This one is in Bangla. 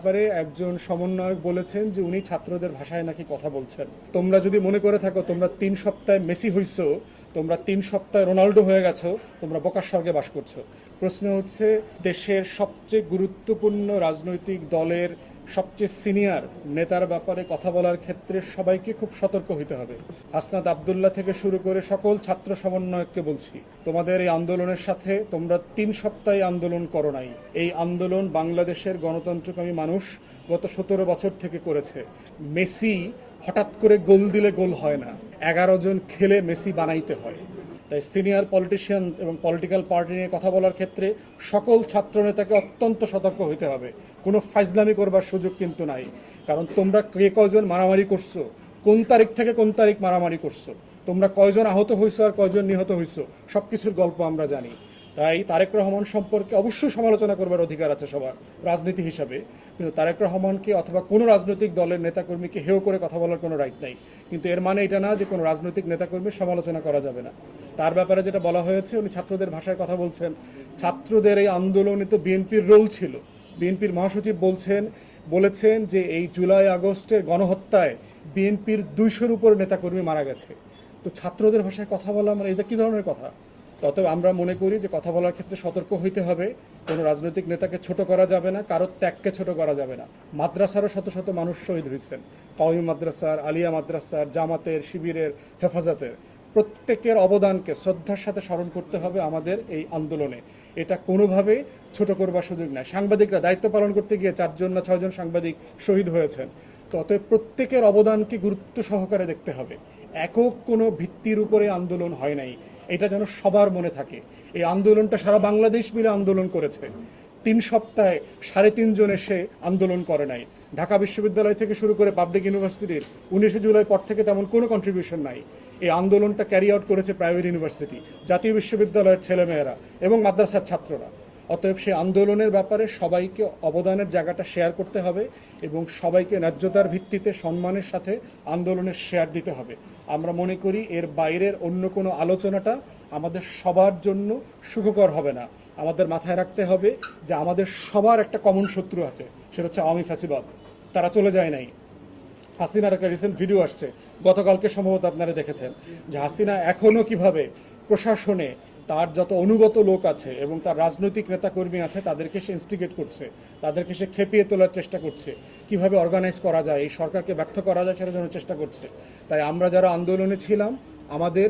ব্যাপারে একজন সমন্বয়ক বলেছেন যে উনি ছাত্রদের ভাষায় নাকি কথা বলছেন। তোমরা যদি মনে করে থাকো তোমরা 3 সপ্তাহে মেসি হইছো, তোমরা 3 সপ্তাহে রোনাল্ডো হয়ে গেছো, তোমরা বোকার স্বর্গে বাস করছো। প্রশ্ন হচ্ছে, দেশের সবচেয়ে গুরুত্বপূর্ণ রাজনৈতিক দলের সবচেয়ে সিনিয়র নেতার ব্যাপারে কথা বলার ক্ষেত্রে সবাইকে খুব সতর্ক হতে হবে। হাসনাত আবদুল্লাহ থেকে শুরু করে সকল ছাত্র সমন্বয়ককে বলছি, তোমাদের এই আন্দোলনের সাথে তোমরা 3 সপ্তাহে আন্দোলন করো নাই। এই আন্দোলন বাংলাদেশের গণতন্ত্রকামী মানুষ গত 17 বছর থেকে করেছে। মেসি হঠাৎ করে গোল দিলে গোল হয় না, 11 জন খেলে মেসি বানাইতে হয়। তাই সিনিয়র পলিটিশিয়ান এবং পলিটিক্যাল পার্টি নিয়ে কথা বলার ক্ষেত্রে সকল ছাত্রনেতাকে অত্যন্ত সতর্ক হতে হবে। কোনো ফাইজলামি করবার সুযোগ কিন্তু নাই। কারণ তোমরা কে কয়জন মারামারি করছো, কোন তারিখ থেকে কোন তারিখ মারামারি করছো, তোমরা কয়জন আহত হইছো আর কয়জন নিহত হইছো, সব কিছুর গল্প আমরা জানি। তাই তারেক রহমান সম্পর্কে অবশ্যই সমালোচনা করবার অধিকার আছে সবার রাজনীতি হিসাবে, কিন্তু তারেক রহমানকে অথবা কোনো রাজনৈতিক দলের নেতাকর্মীকে হেয় করে কথা বলার কোনো রাইট নাই। কিন্তু এর মানে এটা না যে কোনো রাজনৈতিক নেতাকর্মীর সমালোচনা করা যাবে না। তার ব্যাপারে যেটা বলা হয়েছে, উনি ছাত্রদের ভাষায় কথা বলছেন। ছাত্রদের এই আন্দোলনে তো বিএনপির রোল ছিল। বিএনপির মহাসচিব বলেছেন যে এই জুলাই আগস্টের গণহত্যায় বিএনপির 200-র উপর নেতাকর্মী মারা গেছে। তো ছাত্রদের ভাষায় কথা বলা মানে এটা কী ধরনের কথা? তবে আমরা মনে করি যে কথা বলার ক্ষেত্রে সতর্ক হইতে হবে। কোনো রাজনৈতিক নেতাকে ছোট করা যাবে না, কারোর ত্যাগকে ছোট করা যাবে না। মাদ্রাসারও শত শত মানুষ শহীদ হয়েছেন, কওমি মাদ্রাসার, আলিয়া মাদ্রাসার, জামাতের, শিবিরের, হেফাজতের। প্রত্যেকের অবদানকে শ্রদ্ধার সাথে স্মরণ করতে হবে আমাদের এই আন্দোলনে। এটা কোনোভাবে ছোট করবার সুযোগ নাই। সাংবাদিকরা দায়িত্ব পালন করতে গিয়ে 4জন না 6জন সাংবাদিক শহীদ হয়েছেন। তো অতএব প্রত্যেকের অবদানকে গুরুত্ব সহকারে দেখতে হবে। একক কোনো ভিত্তির উপরে আন্দোলন হয় নাই, এটা যেন সবার মনে থাকে। এই আন্দোলনটা সারা বাংলাদেশ মিলে আন্দোলন করেছে। 3 সপ্তাহে 3.5 জন এসে আন্দোলন করে নাই। ঢাকা বিশ্ববিদ্যালয় থেকে শুরু করে পাবলিক ইউনিভার্সিটির 19 জুলাই পর থেকে তেমন কোনো কন্ট্রিবিউশন নাই। এই আন্দোলনটা ক্যারি আউট করেছে প্রাইভেট ইউনিভার্সিটি, জাতীয় বিশ্ববিদ্যালয়ের ছেলেমেয়েরা এবং মাদ্রাসার ছাত্ররা। অতএব সেই আন্দোলনের ব্যাপারে সবাইকে অবদানের জায়গাটা শেয়ার করতে হবে এবং সবাইকে ন্যায্যতার ভিত্তিতে সম্মানের সাথে আন্দোলনের শেয়ার দিতে হবে। আমরা মনে করি এর বাইরের অন্য কোনো আলোচনাটা আমাদের সবার জন্য সুখকর হবে না। আমাদের মাথায় রাখতে হবে যে আমাদের সবার একটা কমন শত্রু আছে, সেটা হচ্ছে আওয়ামী ফ্যাসিবাদ। তারা চলে যায় নাই। হাসিনার একটা রিসেন্ট ভিডিও আসছে, গতকালকে সম্ভবত আপনারা দেখেছেন, যে হাসিনা এখনও কিভাবে প্রশাসনে তার যত অনুগত লোক আছে এবং তার রাজনৈতিক নেতাকর্মী আছে তাদেরকে সে ইনস্টিগেট করছে, তাদেরকে সে খেপিয়ে তোলার চেষ্টা করছে, কিভাবে অর্গানাইজ করা যায়, এই সরকারকে ব্যর্থ করা যায় সেটার জন্য চেষ্টা করছে। তাই আমরা যারা আন্দোলনে ছিলাম, আমাদের